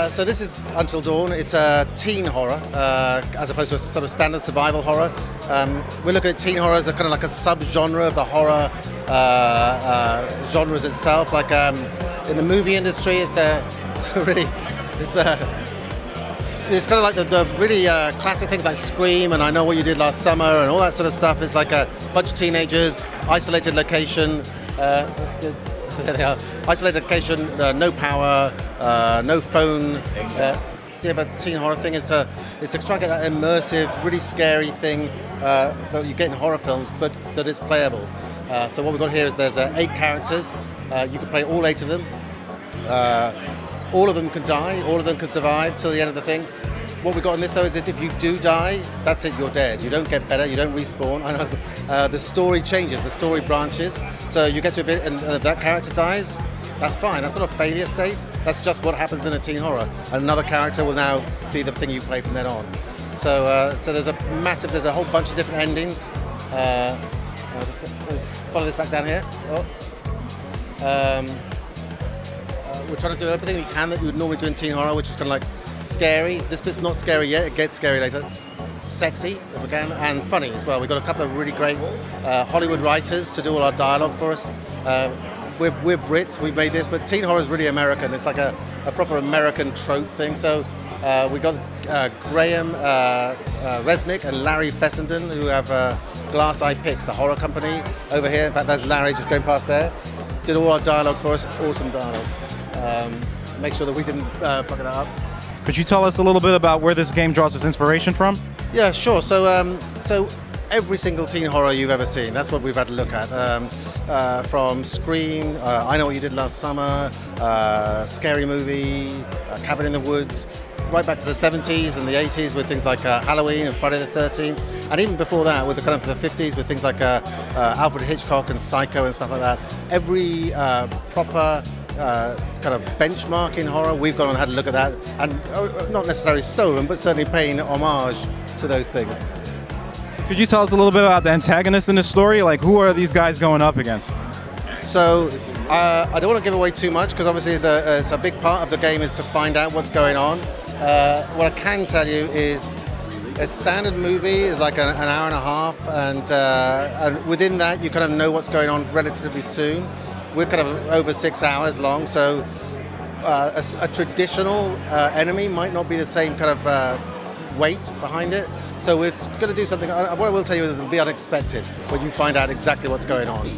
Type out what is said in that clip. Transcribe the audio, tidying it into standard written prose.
So this is Until Dawn. It's a teen horror, as opposed to a sort of standard survival horror. We're looking at teen horror as a kind of like a sub-genre of the horror genres itself. Like in the movie industry, it's kind of like the really classic things like Scream and I Know What You Did Last Summer and all that sort of stuff. It's like a bunch of teenagers, isolated location. There they are. Isolated location, no power, no phone. But teen horror thing is to try and get that immersive, really scary thing that you get in horror films, but that is playable. So what we've got here is there's 8 characters. You can play all 8 of them. All of them can die. All of them can survive till the end of the thing. What we've got in this though is that if you do die, that's it, you're dead. You don't get better, you don't respawn. I know. The story changes, the story branches. So you get to a bit, and if that character dies, that's fine. That's not a failure state. That's just what happens in a teen horror. Another character will now be the thing you play from then on. So there's a whole bunch of different endings. I'll just follow this back down here. We're trying to do everything we can that you would normally do in teen horror, which is kind of like scary. This bit's not scary yet, it gets scary later. Sexy, if we can, and funny as well. We've got a couple of really great Hollywood writers to do all our dialogue for us. We're Brits, we made this, but teen horror is really American. It's like a proper American trope thing. So we got Graham Resnick and Larry Fessenden, who have Glass Eye Picks, the horror company over here. In fact, there's Larry just going past there. Did all our dialogue for us, awesome dialogue. Make sure that we didn't fuck that up. Could you tell us a little bit about where this game draws its inspiration from? Yeah, sure. So every single teen horror you've ever seen, that's what we've had to look at. From Scream, I Know What You Did Last Summer, Scary Movie, Cabin in the Woods, right back to the 70s and the 80s with things like Halloween and Friday the 13th, and even before that with the kind of the 50s with things like Alfred Hitchcock and Psycho and stuff like that. Every proper kind of benchmark in horror, we've gone and had a look at that, and not necessarily stolen, but certainly paying homage to those things. Could you tell us a little bit about the antagonists in the story? Like, who are these guys going up against? So I don't want to give away too much because obviously it's a big part of the game is to find out what's going on. What I can tell you is a standard movie is like an hour and a half, and within that you kind of know what's going on relatively soon. We're kind of over 6 hours long, so a traditional enemy might not be the same kind of weight behind it. So we're going to do something. What I will tell you is it'll be unexpected when you find out exactly what's going on.